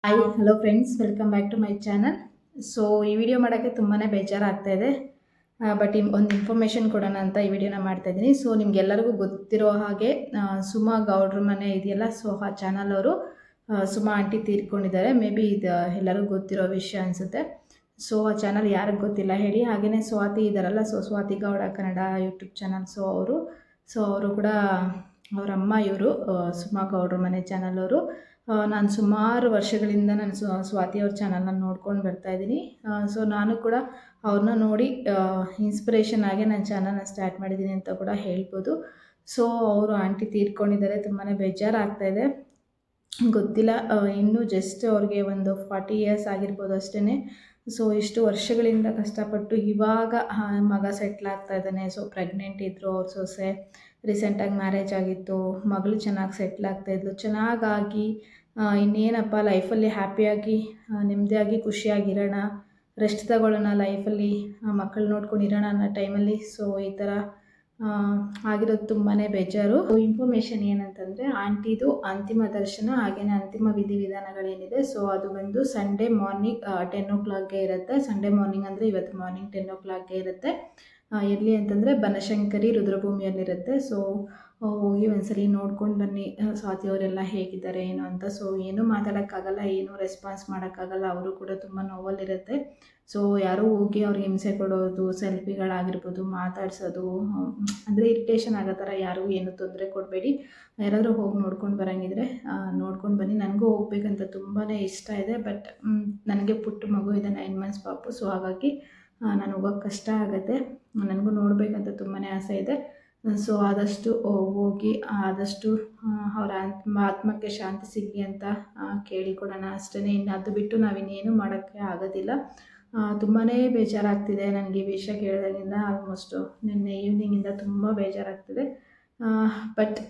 Hi hello friends, welcome back to my channel. So ಈ video ಮಾಡೋಕ್ಕೆ ತುಂಬಾ ಬೇಜಾರಾಗ್ತಾ ಇದೆ. ಬಟ್ ಒಂದು ಇನ್ಫಾರ್ಮೇಷನ್ ಕೊಡೋಣ ಅಂತ ಈ ವಿಡಿಯೋನ ಮಾಡ್ತಾಯಿದ್ದೀನಿ. ಸೊ ನಿಮಗೆಲ್ಲರಿಗೂ ಗೊತ್ತಿರೋ ಹಾಗೆ ಸುಮಾ ಗೌಡ್ರ ಮನೆ ಇದೆಯಲ್ಲ, ಸೊ ಆ ಚಾನಲ್ ಅವರು ಸುಮಾ ಆಂಟಿ ತೀರ್ಕೊಂಡಿದ್ದಾರೆ. ಮೇ ಬಿ ಇದು ಎಲ್ಲರಿಗೂ ಗೊತ್ತಿರೋ ವಿಷಯ ಅನಿಸುತ್ತೆ. ಸೊ ಆ ಚಾನಲ್ ಯಾರಿಗೆ ಗೊತ್ತಿಲ್ಲ ಹೇಳಿ. ಹಾಗೆಯೇ ಸ್ವಾತಿ ಇದ್ದಾರಲ್ಲ, so Swathi Gowda Kannada YouTube channel. So ಅವರು ಕೂಡ ಅವರ ಅಮ್ಮ ಇವರು ಸುಮಾ ಗೌಡ್ರ ಮನೆ ಚಾನಲ್ ಅವರು. ನಾನು ಸುಮಾರು ವರ್ಷಗಳಿಂದ ನಾನು ಸ್ವಾತಿ ಅವ್ರ ಚಾನಲ್ನ ನೋಡ್ಕೊಂಡು ಬರ್ತಾಯಿದ್ದೀನಿ. ಸೊ ನಾನು ಕೂಡ ಅವ್ರನ್ನ ನೋಡಿ ಇನ್ಸ್ಪಿರೇಷನ್ ಆಗಿ ನಾನು ಚಾನಲ್ನ ಸ್ಟಾರ್ಟ್ ಮಾಡಿದ್ದೀನಿ ಅಂತ ಕೂಡ ಹೇಳ್ಬೋದು. ಸೊ ಅವರು ಆಂಟಿ ತೀರ್ಕೊಂಡಿದ್ದಾರೆ. ತುಂಬಾ ಬೇಜಾರಾಗ್ತಾಯಿದೆ. ಗೊತ್ತಿಲ್ಲ, ಇನ್ನೂ ಜಸ್ಟ್ ಅವ್ರಿಗೆ ಒಂದು 40 ಇಯರ್ಸ್ ಆಗಿರ್ಬೋದು ಅಷ್ಟೇ. ಸೊ ಇಷ್ಟು ವರ್ಷಗಳಿಂದ ಕಷ್ಟಪಟ್ಟು ಇವಾಗ ಮಗ ಸೆಟ್ಲ್ ಆಗ್ತಾ ಇದ್ದಾನೆ. ಸೊ ಪ್ರೆಗ್ನೆಂಟ್ ಇದ್ದರು ಅವ್ರ ಸೊಸೆ. ರೀಸೆಂಟಾಗಿ ಮ್ಯಾರೇಜ್ ಆಗಿತ್ತು. ಮಗಳು ಚೆನ್ನಾಗಿ ಸೆಟ್ಲ್ ಆಗ್ತಾಯಿದ್ಲು. ಚೆನ್ನಾಗಾಗಿ ಇನ್ನೇನಪ್ಪ ಲೈಫಲ್ಲಿ ಹ್ಯಾಪಿಯಾಗಿ ನೆಮ್ಮದಿಯಾಗಿ ಖುಷಿಯಾಗಿರೋಣ, ರೆಸ್ಟ್ ತಗೊಳ್ಳೋಣ ಲೈಫಲ್ಲಿ, ಮಕ್ಕಳು ನೋಡ್ಕೊಂಡು ಇರೋಣ ಅನ್ನೋ ಟೈಮಲ್ಲಿ ಸೊ ಈ ಥರ ಆಗಿರೋದು ತುಂಬಾ ಬೇಜಾರು. ಇನ್ಫಾರ್ಮೇಷನ್ ಏನಂತಂದರೆ, ಆಂಟಿದು ಅಂತಿಮ ದರ್ಶನ ಹಾಗೆಯೇ ಅಂತಿಮ ವಿಧಿವಿಧಾನಗಳೇನಿದೆ, ಸೊ ಅದು ಬಂದು ಸಂಡೇ ಮಾರ್ನಿಂಗ್ 10 o'clockಗೆ ಇರುತ್ತೆ. ಸಂಡೇ ಮಾರ್ನಿಂಗ್ ಅಂದರೆ ಇವತ್ತು ಮಾರ್ನಿಂಗ್ 10 o'clockಗೆ ಇರುತ್ತೆ. ಎಲ್ಲಿ ಅಂತಂದರೆ ಬನಶಂಕರಿ ರುದ್ರಭೂಮಿಯಲ್ಲಿರುತ್ತೆ. ಸೊ ಹೋಗಿ ಒಂದ್ಸರಿ ನೋಡ್ಕೊಂಡು ಬನ್ನಿ ಸ್ವಾತಿ ಅವರೆಲ್ಲ ಹೇಗಿದ್ದಾರೆ ಏನು ಅಂತ. ಸೊ ಏನೂ ಮಾತಾಡೋಕ್ಕಾಗಲ್ಲ, ಏನೂ ರೆಸ್ಪಾನ್ಸ್ ಮಾಡೋಕ್ಕಾಗಲ್ಲ. ಅವರು ಕೂಡ ತುಂಬ ನೋವಲ್ಲಿರುತ್ತೆ. ಸೊ ಯಾರೂ ಹೋಗಿ ಅವ್ರಿಗೆ ಹಿಂಸೆ ಕೊಡೋದು, ಸೆಲ್ಫಿಗಳಾಗಿರ್ಬೋದು, ಮಾತಾಡ್ಸೋದು, ಅಂದರೆ ಇರಿಟೇಷನ್ ಆಗೋ ಥರ ಯಾರಿಗೂ ಏನೂ ತೊಂದರೆ ಕೊಡಬೇಡಿ. ಯಾರಾದರೂ ಹೋಗಿ ನೋಡ್ಕೊಂಡು ಬರೋಂಗಿದ್ರೆ ನೋಡ್ಕೊಂಡು ಬನ್ನಿ. ನನಗೂ ಹೋಗ್ಬೇಕಂತ ತುಂಬಾ ಇಷ್ಟ ಇದೆ. ಬಟ್ ನನಗೆ ಪುಟ್ಟ ಮಗು ಇದೆ, 9 months ಪಾಪು. ಸೊ ಹಾಗಾಗಿ ನಾನು ಹೋಗೋಕ್ಕೆ ಕಷ್ಟ ಆಗುತ್ತೆ. ನನಗೂ ನೋಡಬೇಕಂತ ತುಂಬಾ ಆಸೆ ಇದೆ. ಸೊ ಆದಷ್ಟು ಹೋಗಿ ಆದಷ್ಟು ಅವರ ಆತ್ಮಕ್ಕೆ ಶಾಂತಿ ಸಿಗಲಿ ಅಂತ ಕೇಳಿಕೊಡೋಣ ಅಷ್ಟೇ. ಇನ್ನು ಅದು ಬಿಟ್ಟು ನಾವಿನ್ನೇನು ಮಾಡೋಕ್ಕೆ ಆಗೋದಿಲ್ಲ. ತುಂಬಾ ಬೇಜಾರಾಗ್ತಿದೆ ನನಗೆ ಈ ವಿಷಯ ಕೇಳಿದಾಗಿಂದ. ಆಲ್ಮೋಸ್ಟು ನಿನ್ನೆ ಈವ್ನಿಂಗಿಂದ ತುಂಬ ಬೇಜಾರಾಗ್ತಿದೆ. ಬಟ್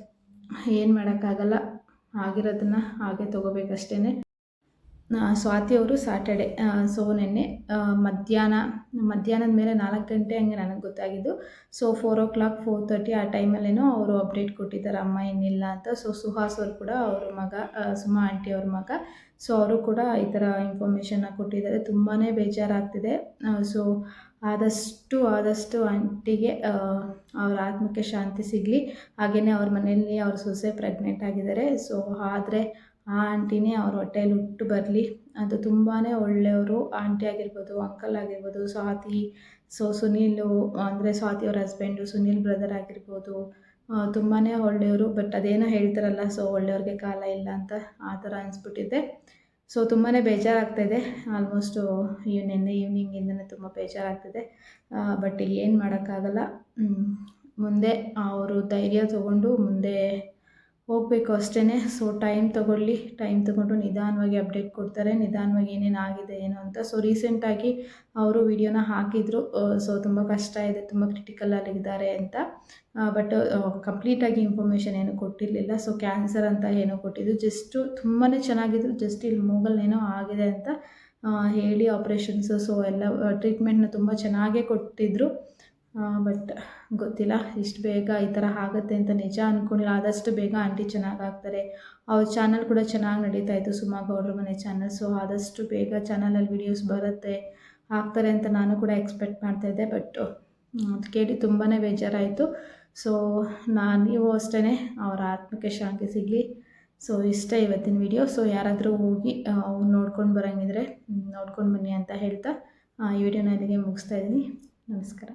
ಏನು ಮಾಡೋಕ್ಕಾಗಲ್ಲ, ಆಗಿರೋದನ್ನು ಹಾಗೆ ತೊಗೋಬೇಕಷ್ಟೇ. ಸ್ವಾತಿ ಅವರು ಸ್ಯಾಟರ್ಡೆ, ಸೊ ನಿನ್ನೆ ಮಧ್ಯಾಹ್ನದ ಮೇಲೆ 4 ಗಂಟೆ ಹಂಗೆ ನನಗೆ ಗೊತ್ತಾಗಿದ್ದು. ಸೊ 4 o'clock 4:30 ಆ ಟೈಮಲ್ಲೇನೋ ಅವರು ಅಪ್ಡೇಟ್ ಕೊಟ್ಟಿದ್ದಾರೆ, ಅಮ್ಮ ಇನ್ನಿಲ್ಲ ಅಂತ. ಸೊ ಸುಹಾಸ್ ಅವರು ಕೂಡ ಅವ್ರ ಮಗ, ಸುಮಾ ಆಂಟಿ ಅವ್ರ ಮಗ, ಸೊ ಅವರು ಕೂಡ ಈ ಥರ ಇನ್ಫಾರ್ಮೇಷನ್ನ ಕೊಟ್ಟಿದ್ದಾರೆ. ತುಂಬಾ ಬೇಜಾರಾಗ್ತಿದೆ. ಸೊ ಆದಷ್ಟು ಆಂಟಿಗೆ ಅವ್ರ ಆತ್ಮಕ್ಕೆ ಶಾಂತಿ ಸಿಗಲಿ. ಹಾಗೆಯೇ ಅವ್ರ ಮನೆಯಲ್ಲಿ ಅವ್ರ ಸೊಸೆ ಪ್ರೆಗ್ನೆಂಟ್ ಆಗಿದ್ದಾರೆ. ಸೊ ಆದರೆ ಆ ಆಂಟಿನೇ ಅವ್ರ ಹೊಟ್ಟೆಯಲ್ಲಿ ಹುಟ್ಟು ಬರಲಿ. ಅದು ತುಂಬಾ ಒಳ್ಳೆಯವರು. ಆಂಟಿ ಆಗಿರ್ಬೋದು, ಅಂಕಲ್ ಆಗಿರ್ಬೋದು, ಸ್ವಾತಿ, ಸೊ ಸುನೀಲು ಅಂದರೆ ಸ್ವಾತಿ ಅವ್ರ ಹಸ್ಬೆಂಡು, ಸುನೀಲ್ ಬ್ರದರ್ ಆಗಿರ್ಬೋದು, ತುಂಬಾ ಒಳ್ಳೆಯವರು. ಬಟ್ ಅದೇನೋ ಹೇಳ್ತಾರಲ್ಲ, ಸೊ ಒಳ್ಳೆಯವ್ರಿಗೆ ಕಾಲ ಇಲ್ಲ ಅಂತ, ಆ ಥರ ಅನಿಸ್ಬಿಟ್ಟಿದೆ. ಸೊ ತುಂಬಾ ಬೇಜಾರಾಗ್ತಾಯಿದೆ. ಆಲ್ಮೋಸ್ಟು ನಿನ್ನೆ ಈವ್ನಿಂಗಿಂದನೇ ತುಂಬ ಬೇಜಾರಾಗ್ತಿದೆ. ಬಟ್ ಏನು ಮಾಡೋಕ್ಕಾಗಲ್ಲ. ಮುಂದೆ ಅವರು ಧೈರ್ಯ ತೊಗೊಂಡು ಮುಂದೆ ಹೋಗಬೇಕು ಅಷ್ಟೇ. ಸೊ ಟೈಮ್ ತೊಗೊಂಡು ನಿಧಾನವಾಗಿ ಅಪ್ಡೇಟ್ ಕೊಡ್ತಾರೆ, ನಿಧಾನವಾಗಿ ಏನೇನು ಆಗಿದೆ ಏನು ಅಂತ. ಸೊ ರೀಸೆಂಟಾಗಿ ಅವರು ವಿಡಿಯೋನ ಹಾಕಿದರು. ಸೊ ತುಂಬ ಕಷ್ಟ ಇದೆ, ತುಂಬ ಕ್ರಿಟಿಕಲಲ್ಲಿದ್ದಾರೆ ಅಂತ. ಬಟ್ ಕಂಪ್ಲೀಟಾಗಿ ಇನ್ಫಾರ್ಮೇಷನ್ ಏನೂ ಕೊಟ್ಟಿರಲಿಲ್ಲ. ಸೊ ಕ್ಯಾನ್ಸರ್ ಅಂತ ಏನೋ ಕೊಟ್ಟಿದ್ದು, ಜಸ್ಟು ತುಂಬಾ ಚೆನ್ನಾಗಿದ್ರು. ಜಸ್ಟ್ ಇಲ್ಲಿ ಮೂಗಲ್ಲೇನೋ ಆಗಿದೆ ಅಂತ ಹೇಳಿ ಆಪ್ರೇಷನ್ಸು, ಸೊ ಎಲ್ಲ ಟ್ರೀಟ್ಮೆಂಟ್ನ ತುಂಬ ಚೆನ್ನಾಗೇ ಕೊಟ್ಟಿದ್ದರು. ಬಟ್ ಗೊತ್ತಿಲ್ಲ, ಇಷ್ಟು ಬೇಗ ಈ ಥರ ಆಗುತ್ತೆ ಅಂತ ನಿಜ ಅಂದ್ಕೊಂಡಿಲ್ಲ. ಆದಷ್ಟು ಬೇಗ ಆಂಟಿ ಚೆನ್ನಾಗಾಗ್ತಾರೆ. ಅವ್ರ ಚಾನಲ್ ಕೂಡ ಚೆನ್ನಾಗಿ ನಡೀತಾಯಿತ್ತು, ಸುಮಾ ಗೌಡ್ರ ಮನೆ ಚಾನಲ್. ಸೊ ಆದಷ್ಟು ಬೇಗ ಚಾನಲಲ್ಲಿ ವೀಡಿಯೋಸ್ ಬರುತ್ತೆ, ಆಗ್ತಾರೆ ಅಂತ ನಾನು ಕೂಡ ಎಕ್ಸ್ಪೆಕ್ಟ್ ಮಾಡ್ತಾಯಿದ್ದೆ. ಬಟ್ ಅದು ಕೇಳಿ ತುಂಬಾ ಬೇಜಾರಾಯಿತು. ಸೊ ನೀವು ಅಷ್ಟೇ ಅವರ ಆತ್ಮಕ್ಕೆ ಶಾಂತಿ ಸಿಗಲಿ. ಸೊ ಇಷ್ಟ ಇವತ್ತಿನ ವಿಡಿಯೋ. ಸೊ ಯಾರಾದರೂ ಹೋಗಿ ನೋಡ್ಕೊಂಡು ಬರೋಂಗಿದ್ರೆ ನೋಡ್ಕೊಂಡು ಬನ್ನಿ ಅಂತ ಹೇಳ್ತಾ ಈ ವಿಡಿಯೋನ ಇಲ್ಲಿಗೆ ಮುಗಿಸ್ತಾ ಇದ್ದೀನಿ. ನಮಸ್ಕಾರ.